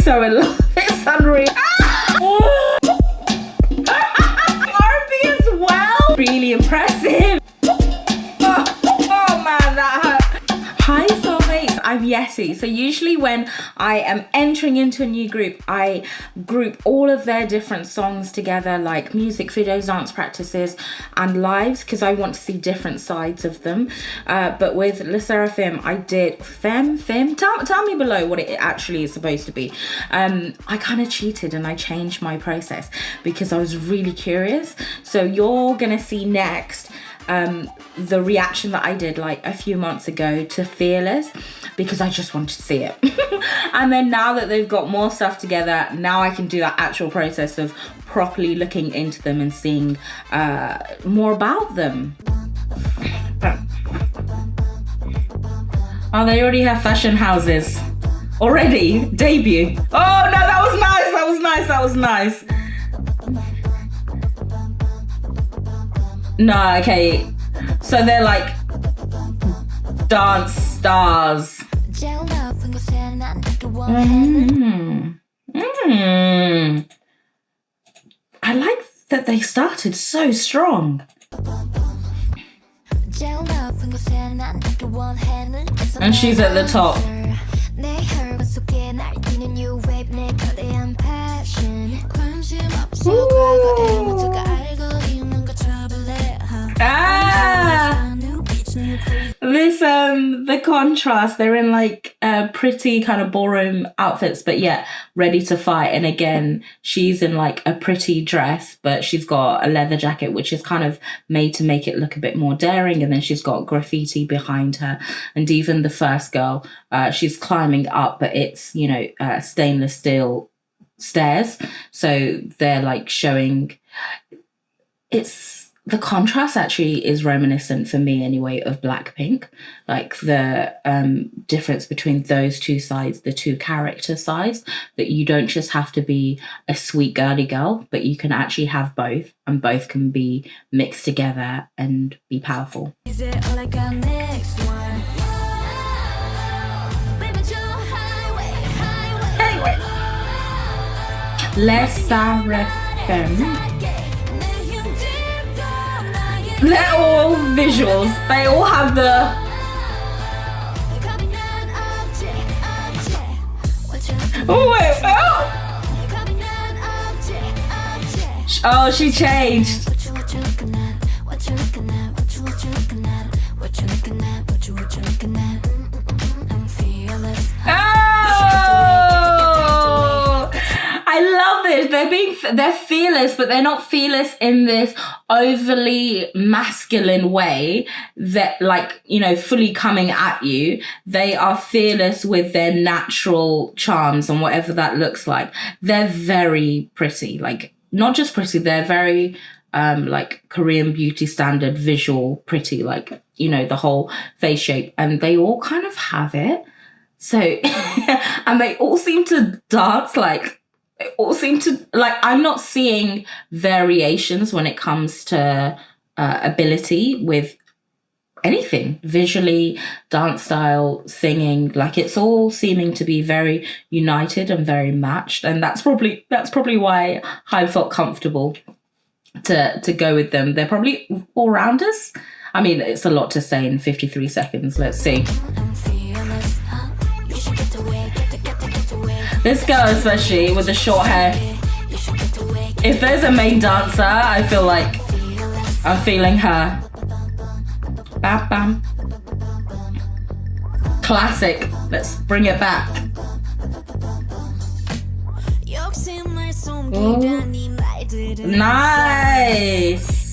so in love. It's unreal. R&B as well. Really impressive. Oh man, that hurt. Hi soulmates, I'm Yeti. So usually when I am entering into a new group, I group all of their different songs together, like music videos, dance practices and lives, because I want to see different sides of them. But with 르세라핌, I did tell me below what it actually is supposed to be. I kind of cheated and I changed my process because I was really curious. So you're gonna see next the reaction that I did like a few months ago to Fearless, because I just wanted to see it. And then now that they've got more stuff together, now I can do that actual process of properly looking into them and seeing more about them. Oh, they already have fashion houses already. Debut. Oh no, that was nice, that was nice, that was nice. No, okay. So they're like dance stars. I like that they started so strong. And she's at the top. Ooh. This the contrast, they're in like pretty kind of ballroom outfits, but yet ready to fight. And again, she's in like a pretty dress, but she's got a leather jacket which is kind of made to make it look a bit more daring, and then she's got graffiti behind her. And even the first girl, she's climbing up, but it's, you know, stainless steel stairs, so they're like showing. The contrast actually is reminiscent, for me anyway, of Blackpink. Like the difference between those two sides, the two character sides, that you don't just have to be a sweet girly girl, but you can actually have both, and both can be mixed together and be powerful. Is it like our next one? Anyway, 르세라핌. They're all visuals. They all have the... Oh wait, oh! Oh, she changed. Oh! I love it. They're fearless, but they're not fearless in this overly masculine way that, like, you know, fully coming at you. They are fearless with their natural charms and whatever that looks like. They're very pretty, like not just pretty, they're very like Korean beauty standard visual pretty, like, you know, the whole face shape, and they all kind of have it. So and they all seem to dance, like they all seem to, like, I'm not seeing variations when it comes to ability with anything, visually, dance style, singing. Like, it's all seeming to be very united and very matched, and that's probably why I felt comfortable to go with them. They're probably all rounders. I mean, it's a lot to say in 53 seconds. Let's see. This girl especially with the short hair. If there's a main dancer, I feel like I'm feeling her. Bam bam. Classic. Let's bring it back. Ooh. Nice.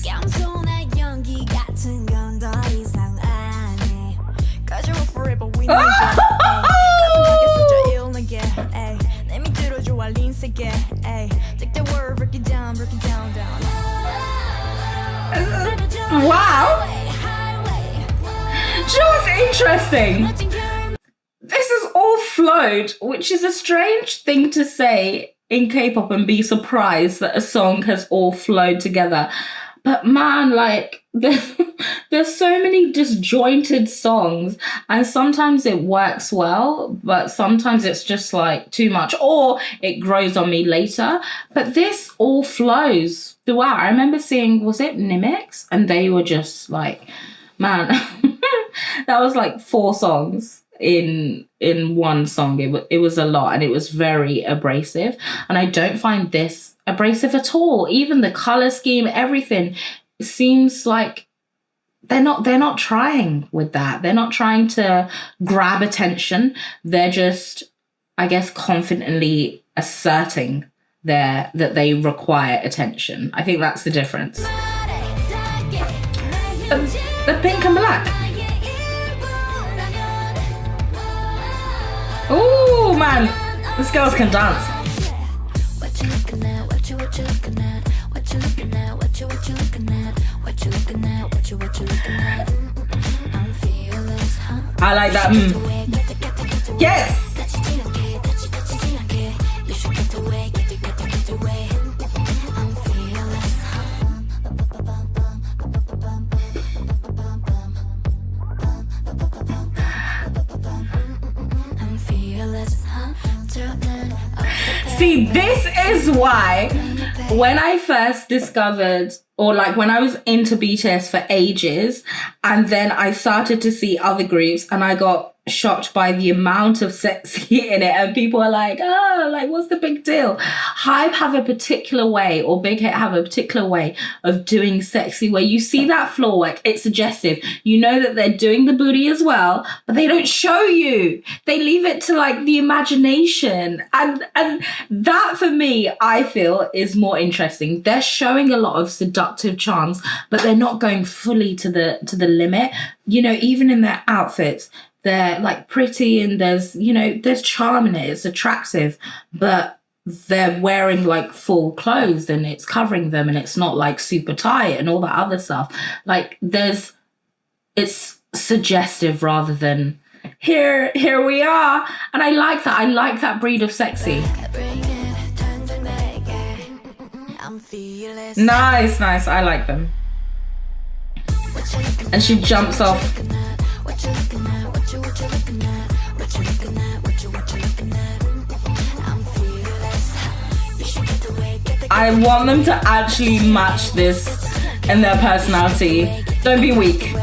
Wow. Just interesting. This is all flowed, which is a strange thing to say in K-pop and be surprised that a song has all flowed together. But man, like, there's so many disjointed songs, and sometimes it works well, but sometimes it's just like too much, or it grows on me later. But this all flows throughout. I remember seeing, was it Nimex? And they were just like, man, that was like 4 songs in one song. It was a lot, and it was very abrasive. And I don't find this abrasive at all. Even the color scheme, everything seems like they're not trying with that. They're not trying to grab attention. They're just, I guess, confidently asserting that they require attention. I think that's the difference. The pink and black. Oh man, these girls can dance. I like that. Yes. See, this is why when I first discovered, or like when I was into BTS for ages, and then I started to see other groups, and I got shocked by the amount of sexy in it, and people are like, oh, like, what's the big deal? HYBE have a particular way, or Big Hit have a particular way of doing sexy, where you see that floor work, it's suggestive. You know that they're doing the booty as well, but they don't show you. They leave it to like the imagination. And that for me, I feel, is more interesting. They're showing a lot of seductive charms, but they're not going fully to the limit. You know, even in their outfits, they're like pretty, and there's, you know, there's charm in it, it's attractive, but they're wearing like full clothes and it's covering them, and it's not like super tight and all that other stuff. Like it's suggestive rather than here we are. And I like that breed of sexy. Nice, I like them. And she jumps off. I want them to actually match this in their personality. Don't be weak.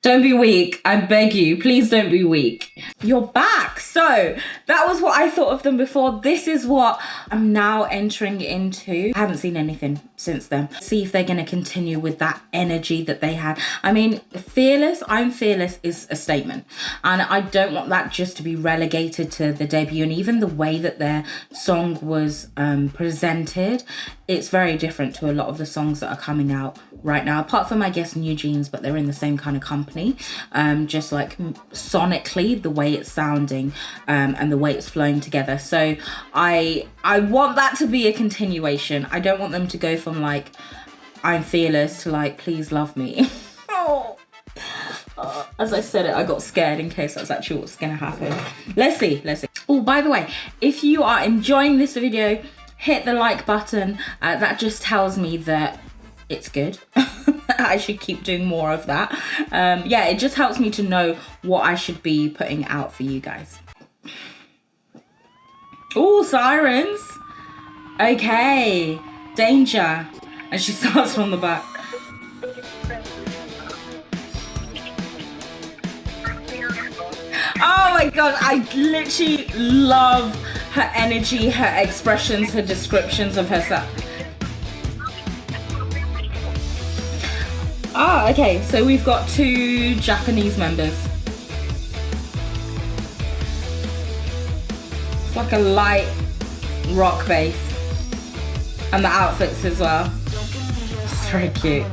Don't be weak. I beg you. Please don't be weak. You're back. So that was what I thought of them before. This is what I'm now entering into. I haven't seen anything since then. See if they're going to continue with that energy that they had. I mean, Fearless, I'm Fearless is a statement. And I don't want that just to be relegated to the debut. And even the way that their song was presented, it's very different to a lot of the songs that are coming out right now, apart from, I guess, New Jeans, but they're in the same kind of company. Just like sonically, the way it's sounding and the way it's flowing together. So I want that to be a continuation. I don't want them to go from like, I'm Fearless to like, please love me. As I said it, I got scared in case that's actually what's going to happen. Let's see. Oh, by the way, if you are enjoying this video, hit the like button. That just tells me that it's good. I should keep doing more of that. Yeah, it just helps me to know what I should be putting out for you guys. Oh, sirens. Okay, danger. And she starts from the back. Oh my god, I literally love her energy, her expressions, her descriptions of herself. Ah, okay, so we've got 2 Japanese members. It's like a light rock bass. And the outfits as well. It's very cute.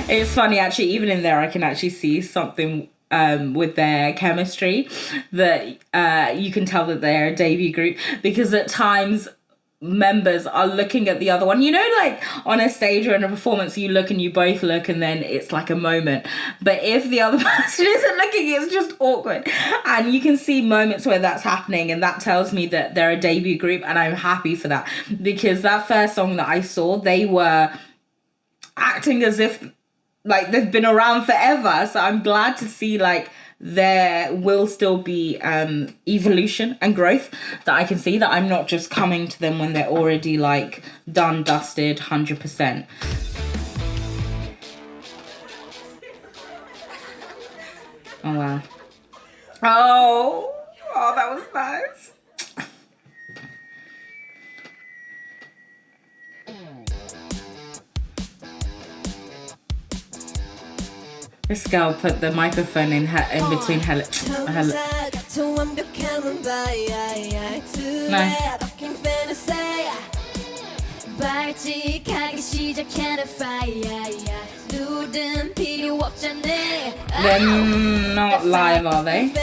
It's funny, actually, even in there I can actually see something with their chemistry that you can tell that they're a debut group, because at times members are looking at the other one. You know, like on a stage or in a performance, you look and you both look and then it's like a moment. But if the other person isn't looking, it's just awkward. And you can see moments where that's happening, and that tells me that they're a debut group, and I'm happy for that, because that first song that I saw, they were acting as if like they've been around forever. So I'm glad to see like there will still be evolution and growth, that I can see that I'm not just coming to them when they're already like done, dusted, 100%. Oh wow. Oh, that was nice. This girl put the microphone in between her lips. Nice. They're not live, are they?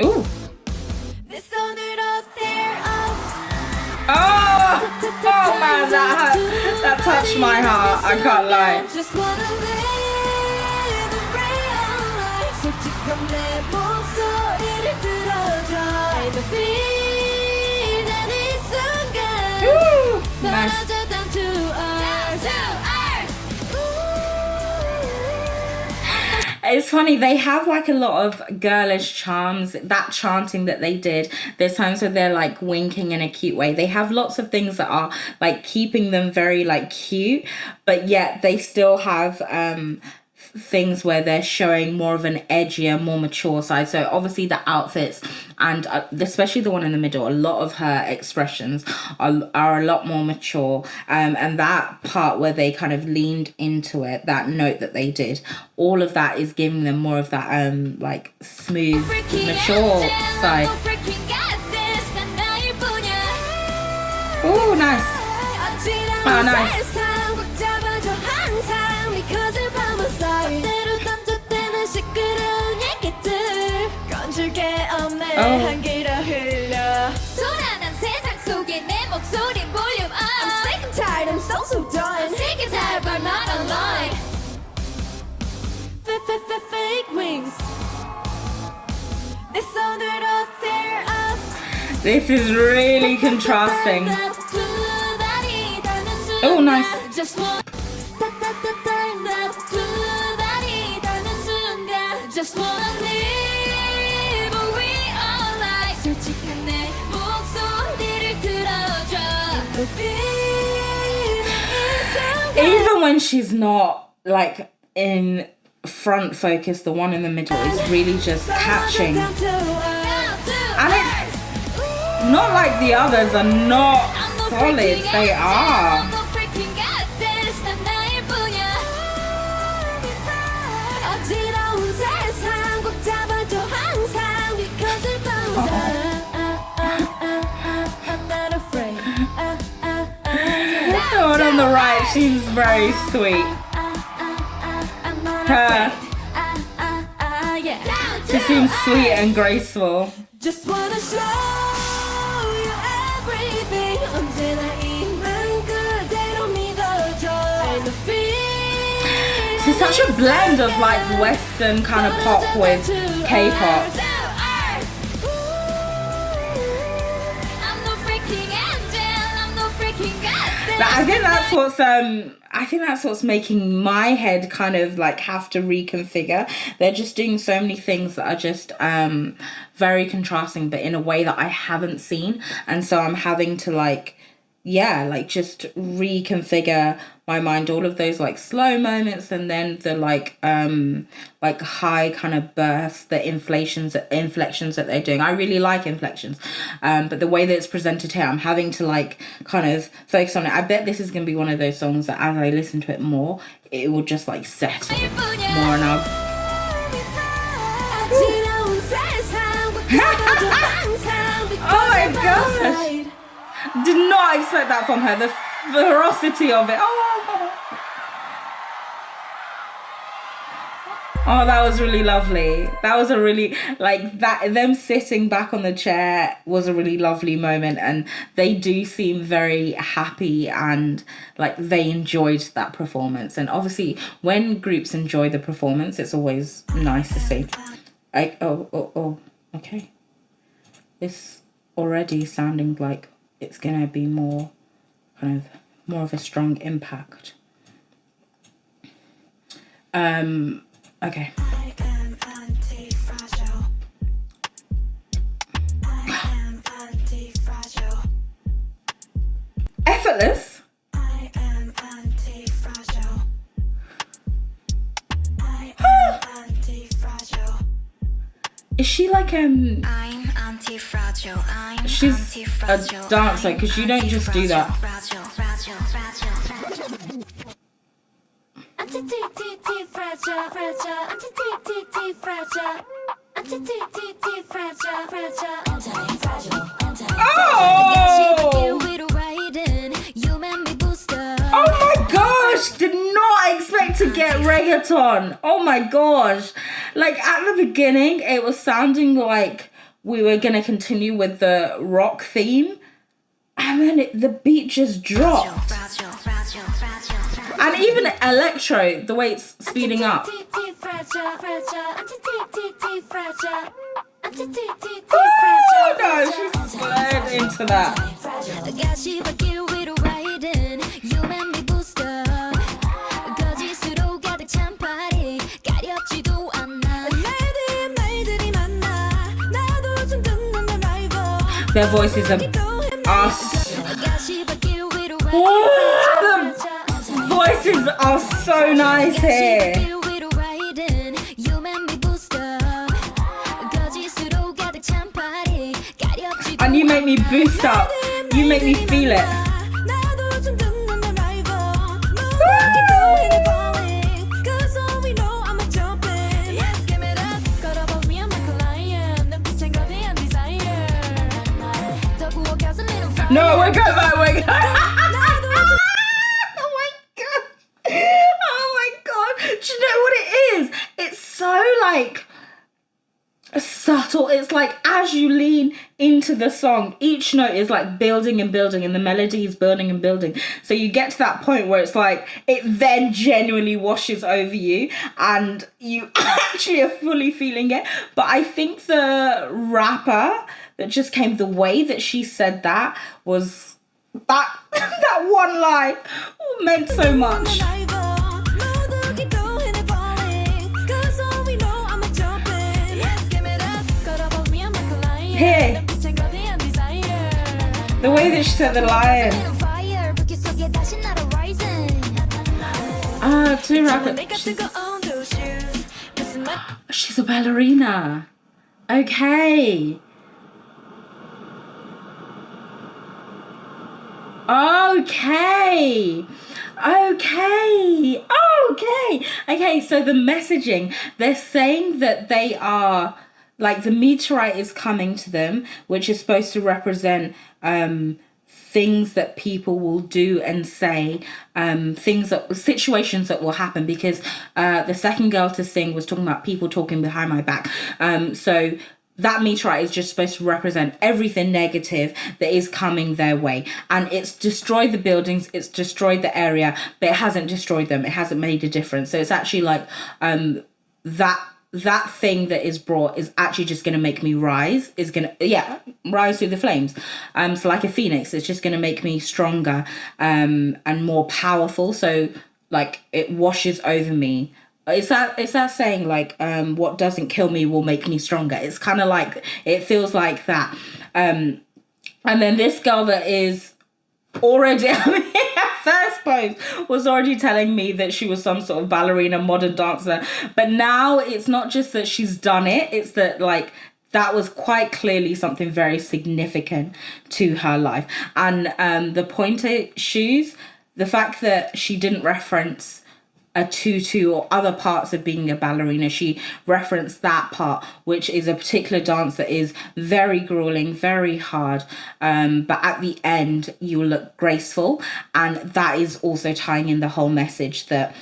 Ooh. Oh man, that touched my heart, I can't lie. Ooh, nice. It's funny, they have like a lot of girlish charms. That chanting that they did, there's times where they're like winking in a cute way. They have lots of things that are like keeping them very like cute, but yet they still have things where they're showing more of an edgier, more mature side. So obviously the outfits, and especially the one in the middle, a lot of her expressions are a lot more mature, and that part where they kind of leaned into it, that note that they did, all of that is giving them more of that like smooth, mature side. Oh, nice. Oh, nice. This is really contrasting. Oh, nice. Even when she's not like in front focus, the one in the middle is really just catching. And it's not like the others are not solid, they are. The one on the right, she's very sweet. Her. She seems sweet and graceful. Just wanna show you everything. It's such a blend of like Western kind of pop with K-pop. I think that's what's making my head kind of like have to reconfigure. They're just doing so many things that are just very contrasting, but in a way that I haven't seen, and so I'm having to like just reconfigure my mind, all of those like slow moments, and then the like high kind of bursts, the inflections that they're doing. I really like inflections, but the way that it's presented here, I'm having to like kind of focus on it. I bet this is going to be one of those songs that as I listen to it more, it will just like settle more, and I'll oh my gosh, did not expect that from her. The ferocity of it. Oh, that was really lovely. That was a really, like, that, them sitting back on the chair was a really lovely moment, and they do seem very happy and like they enjoyed that performance. And obviously when groups enjoy the performance, it's always nice to see. Okay. This already sounding like it's gonna be more of a strong impact. Okay. I am anti-fragile. I am anti-fragile. Effortless. I am anti-fragile. I am anti-fragile. Is she like I'm anti-fragile. I'm she's anti-fragile. a dancer, because you don't just do that. Anti-fragile, fragile, anti-fragile, anti-fragile, fragile, anti-fragile, Oh! Oh my gosh! Did not expect to get reggaeton. Oh my gosh! Like at the beginning, it was sounding like we were gonna continue with the rock theme, and then the beat just dropped. And even electro, the way it's speeding up. Oh no, she slid into that. Their voices are the voices are so nice here. And you make me boost up. You make me feel it. No, we're going back. Oh my god. Oh my god. Do you know what it is? It's so like subtle. It's like as you lean into the song, each note is like building and building, and the melody is building and building. So you get to that point where it's like it then genuinely washes over you and you actually are fully feeling it. But I think the rapper that just came, the way that she said that was that one line meant so much. Here, the way that she said the lion. Two rappers. She's a ballerina. Okay. Okay, so the messaging, they're saying that they are, like, the meteorite is coming to them, which is supposed to represent things that people will do and say, situations that will happen, because the second girl to sing was talking about people talking behind my back. So that meteorite is just supposed to represent everything negative that is coming their way. And it's destroyed the buildings, it's destroyed the area, but it hasn't destroyed them. It hasn't made a difference. So it's actually like that thing that is brought is actually just going to make me rise, rise through the flames. So like a phoenix, it's just going to make me stronger and more powerful. So like it washes over me. It's that saying, like, what doesn't kill me will make me stronger. It's kind of like, it feels like that. And then this girl that is already, first post was already telling me that she was some sort of ballerina, modern dancer. But now it's not just that she's done it, it's that, like, that was quite clearly something very significant to her life. And the pointer shoes, the fact that she didn't reference a tutu or other parts of being a ballerina. She referenced that part, which is a particular dance that is very grueling, very hard, but at the end you look graceful, and that is also tying in the whole message that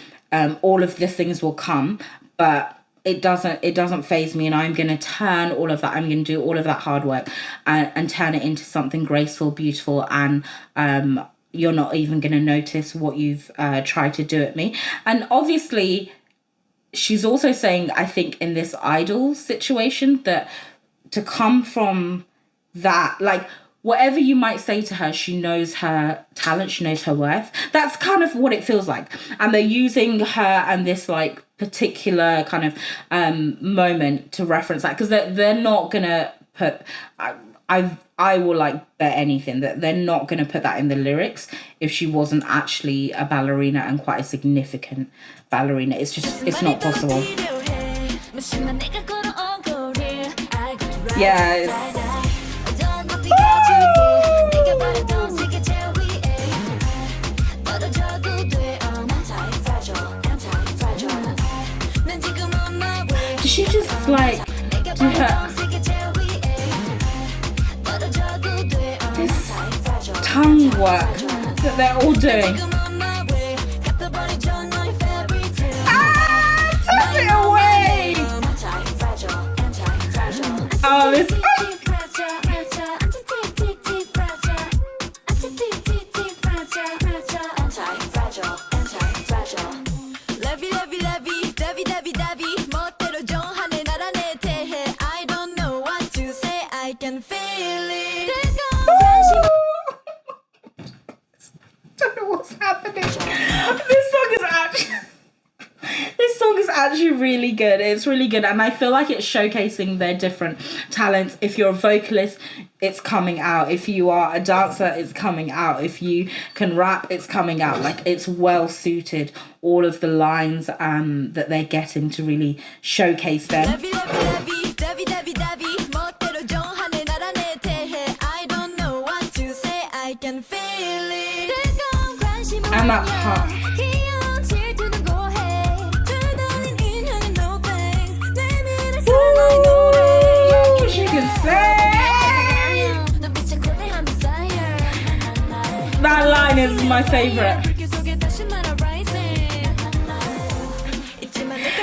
all of these things will come, but it doesn't faze me, and I'm going to turn all of that, I'm going to do all of that hard work and turn it into something graceful, beautiful, and you're not even going to notice what you've tried to do at me. And obviously she's also saying, I think, in this idol situation, that to come from that, like, whatever you might say to her, she knows her talent, she knows her worth. That's kind of what it feels like. And they're using her and this like particular kind of moment to reference that, because they're not gonna put, I will like bet anything that they're not gonna put that in the lyrics if she wasn't actually a ballerina and quite a significant ballerina. It's not possible. Yeah, did she just like do her this tongue work that they're all doing? Toss it away! Oh, this. Actually really good. It's really good, and I feel like it's showcasing their different talents. If you're a vocalist, it's coming out. If you are a dancer, it's coming out. If you can rap, it's coming out. Like, it's well suited, all of the lines that they're getting to really showcase them. And that part. She can sing. That line is my favorite.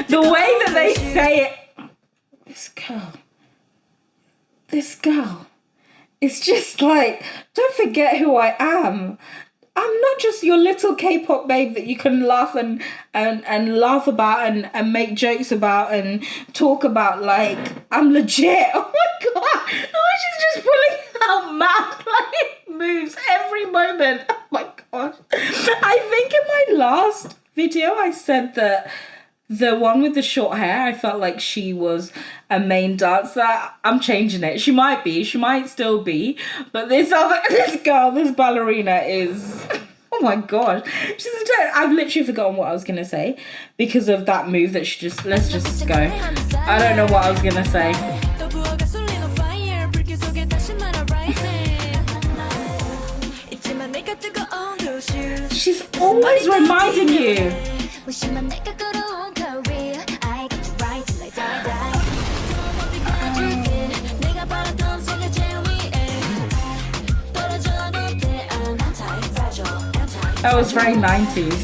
The way that they say it. This girl. It's just like, don't forget who I am. I'm not just your little K-pop babe that you can laugh and laugh about and make jokes about and talk about. Like, I'm legit. Oh my god. She's just pulling out mad like moves every moment. Oh my god. I think in my last video I said that the one with the short hair, I felt like she was a main dancer. I'm changing it. She might still be. But this girl, this ballerina is... Oh my god. I've literally forgotten what I was going to say because of that move that she just... Let's just go. I don't know what I was going to say. She's always reminding you. That was very 90s.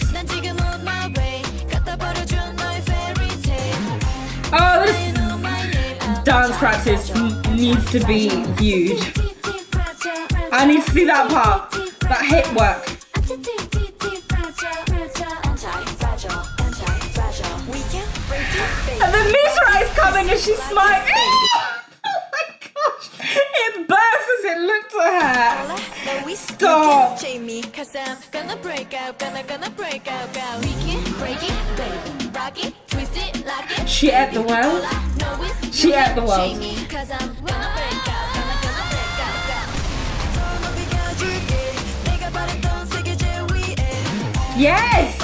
Oh, this dance practice needs to be viewed. I need to see that part. That hip work. And then Misra is coming and she's smiling. Oh my gosh. It bursts as it looked at her. Stop. She ate the world. She ate the world. Yes.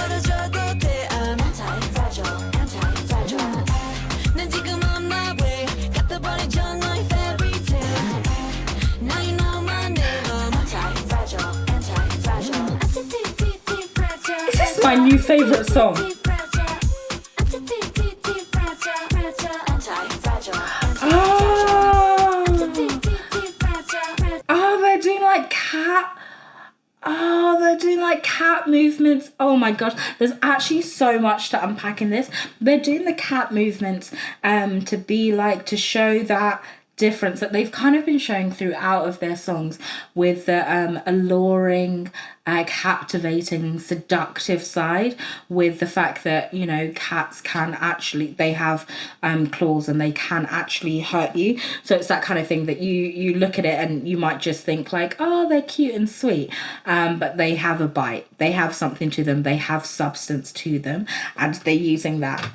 This is my new favorite song. Oh, they're doing like cat movements. Oh my gosh, there's actually so much to unpack in this. They're doing the cat movements to be like, to show that difference that they've kind of been showing throughout of their songs, with the alluring, captivating, seductive side, with the fact that, you know, cats can actually, they have claws and they can actually hurt you. So it's that kind of thing that you look at it and you might just think like, oh, they're cute and sweet, but they have a bite, they have something to them, they have substance to them, and they're using that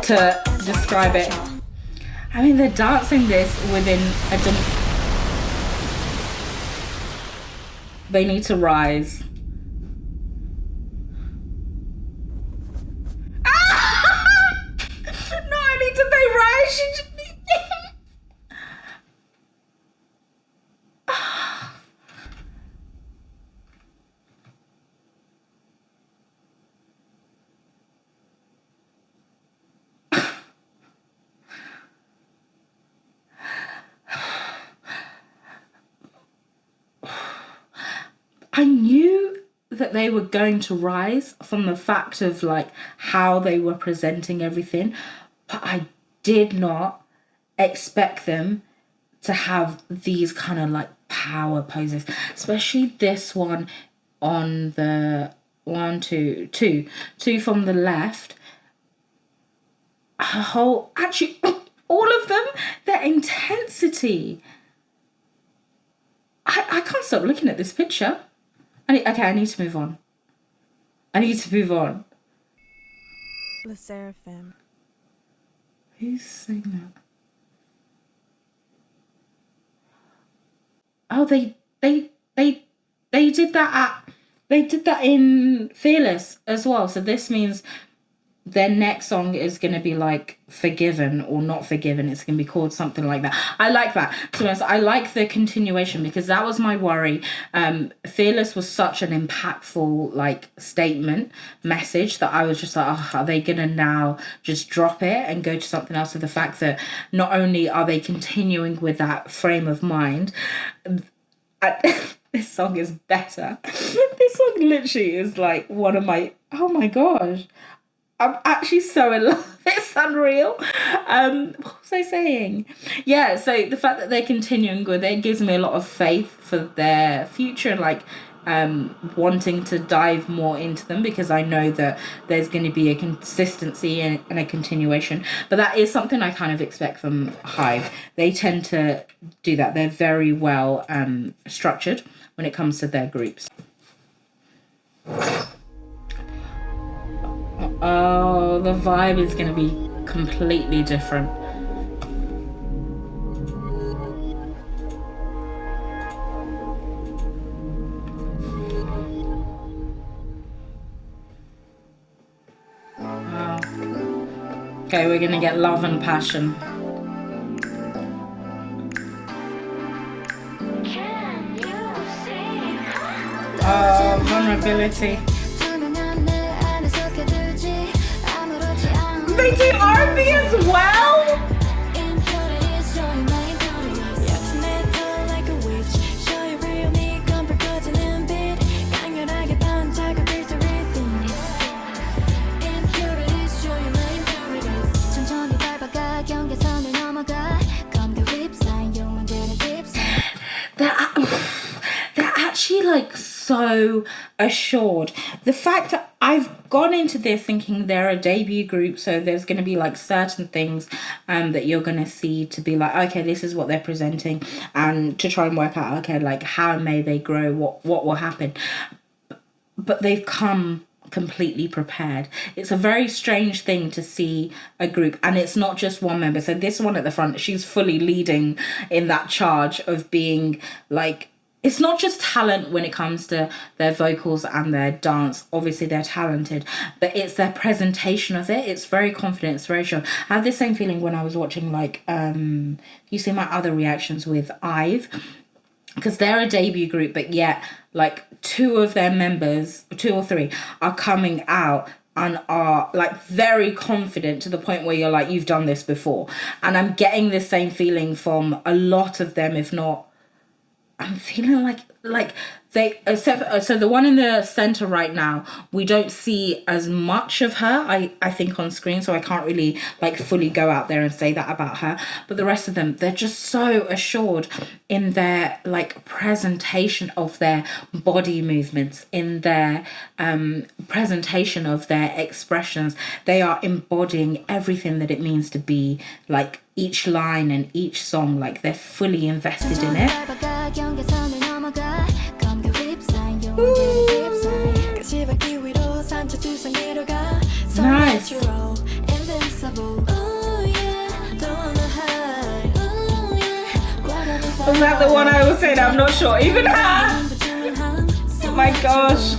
to describe it. I mean, they're dancing this within a... They need to rise. No, I need to they rise. She just... I knew that they were going to rise from the fact of like how they were presenting everything, but I did not expect them to have these kind of like power poses, especially this one on the two from the left. Actually, all of them, their intensity. I can't stop looking at this picture. I need to move on. 르세라핌. Who's saying that? Oh, they did that in Fearless as well. So this means their next song is going to be like Forgiven or Not Forgiven. It's going to be called something like that. I like that. To be honest, I like the continuation, because that was my worry. Fearless was such an impactful like statement message that I was just like, oh, are they going to now just drop it and go to something else? With the fact that not only are they continuing with that frame of mind, this song is better. This song literally is like one of my, oh my gosh, I'm actually so in love. It's unreal. What was I saying? Yeah, so the fact that they're continuing with it gives me a lot of faith for their future, and like wanting to dive more into them, because I know that there's going to be a consistency and a continuation. But that is something I kind of expect from HYBE. They tend to do that. They're very well structured when it comes to their groups. Oh, the vibe is going to be completely different. Wow. Okay, we're going to get love and passion. Oh, vulnerability. They do R&B as well? They're actually like so assured. The fact that I've gone into this thinking they're a debut group, so there's going to be like certain things that you're going to see to be like, okay, this is what they're presenting, and to try and work out, okay, like how may they grow, what will happen. But they've come completely prepared. It's a very strange thing to see a group, and it's not just one member. So this one at the front, she's fully leading in that charge of being like, it's not just talent when it comes to their vocals and their dance. Obviously they're talented, but it's their presentation of it. It's very confident, it's very sure. I have the same feeling when I was watching like you see my other reactions with IVE, because they're a debut group, but yet like two of their members, 2 or 3, are coming out and are like very confident to the point where you're like, you've done this before. And I'm getting the same feeling from a lot of them, if not I'm feeling like they, so the one in the center right now, we don't see as much of her, I think, on screen, so I can't really like fully go out there and say that about her. But the rest of them, they're just so assured in their like presentation of their body movements, in their presentation of their expressions. They are embodying everything that it means to be like each line and each song, like they're fully invested in it. Nice. Was that the one I was saying? I'm not sure. Even her. Oh my gosh.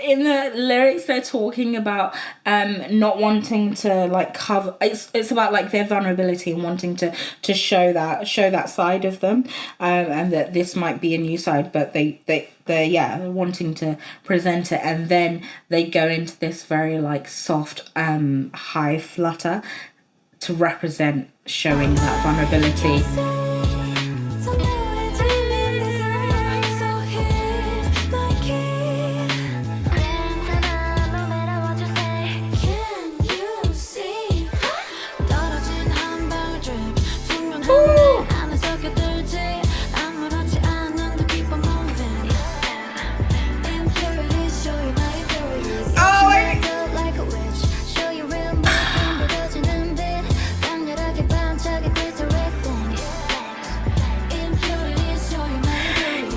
In the lyrics, they're talking about not wanting to like cover. It's about like their vulnerability and wanting to show that side of them, and that this might be a new side, but they're wanting to present it, and then they go into this very like soft high flutter to represent showing that vulnerability.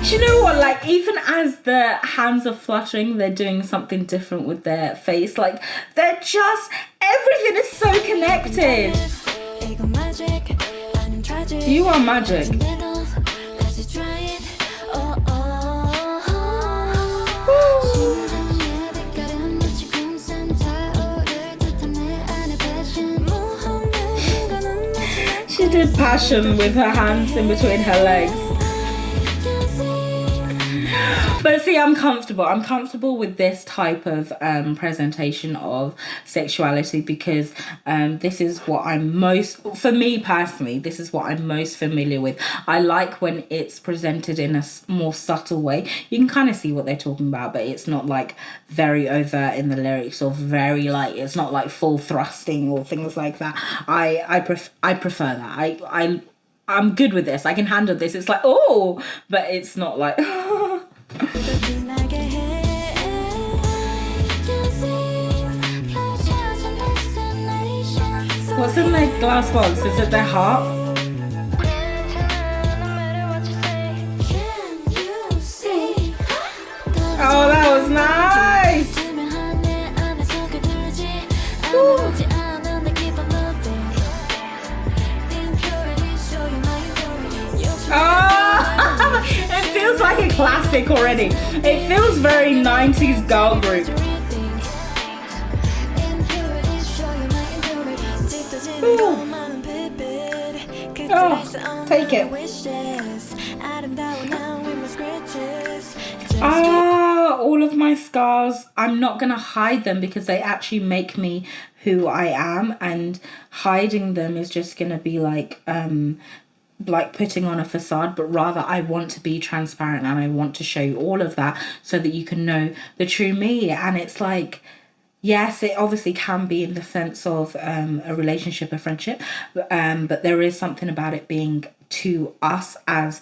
You know what, like even as the hands are fluttering, they're doing something different with their face, like they're just, everything is so connected. You are magic. She did passion with her hands in between her legs. But see, I'm comfortable with this type of presentation of sexuality, because this is what I'm most, for me personally, this is what I'm most familiar with. I like when it's presented in a more subtle way. You can kind of see what they're talking about, but it's not like very overt in the lyrics, or very like, it's not like full thrusting or things like that. I prefer that. I'm good with this. I can handle this. It's like, oh, but it's not like What's in their glass box? Is it their heart? Oh, that was nice! Ooh. Oh, it feels like a classic already. It feels very 90s girl group. Ooh. Oh, take it. All of my scars, I'm not gonna hide them because they actually make me who I am, and hiding them is just gonna be like putting on a facade, but rather I want to be transparent and I want to show you all of that so that you can know the true me. And it's like, yes, it obviously can be in the sense of a relationship, a friendship, but there is something about it being to us as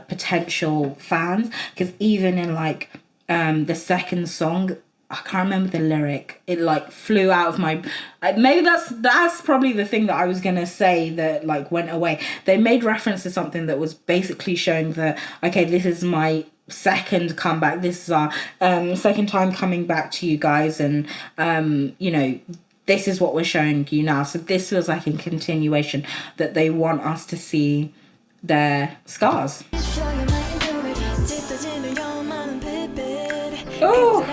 potential fans, because even in like the second song, I can't remember the lyric. It like flew out of my. Maybe that's probably the thing that I was gonna say that like went away. They made reference to something that was basically showing that, okay, this is my second comeback. This is our second time coming back to you guys, and you know, this is what we're showing you now. So this feels like a continuation that they want us to see their scars. Oh.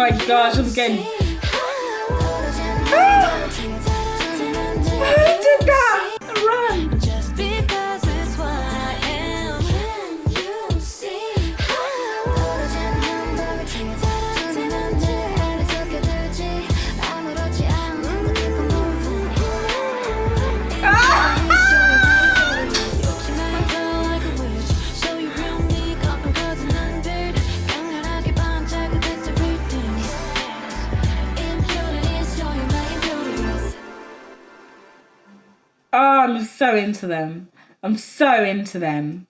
my gosh, I'm getting. Who did that? Run. Just because it's what I am. Can you see? Oh, I'm so into them. I'm so into them.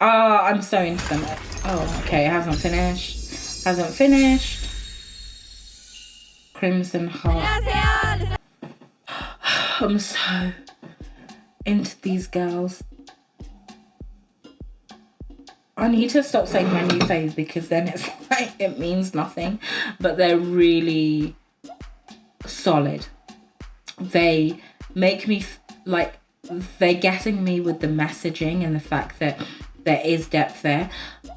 Oh, I'm so into them. Oh, okay, it hasn't finished. Hasn't finished. Crimson Heart. I'm so into these girls. I need to stop saying my new phase because then it's like it means nothing. But they're really solid. They make me like they're getting me with the messaging and the fact that there is depth there,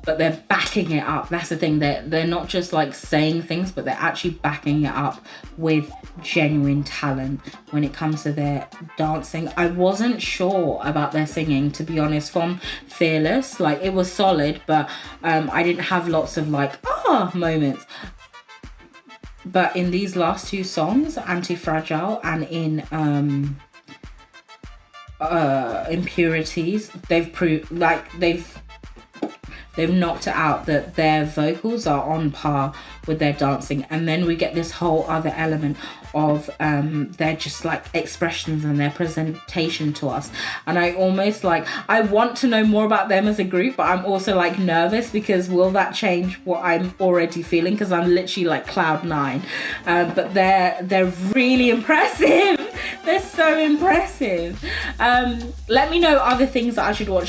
but they're backing it up. That's the thing. They're not just like saying things, but they're actually backing it up with genuine talent when it comes to their dancing. I wasn't sure about their singing, to be honest, from Fearless. Like, it was solid, but I didn't have lots of like moments. But in these last two songs, Antifragile and in Impurities, they've proved like they've knocked it out, that their vocals are on par with their dancing. And then we get this whole other element of their just like expressions and their presentation to us. And I almost like, I want to know more about them as a group, but I'm also like nervous because will that change what I'm already feeling? Because I'm literally like cloud nine. But they're really impressive. They're so impressive. Let me know other things that I should watch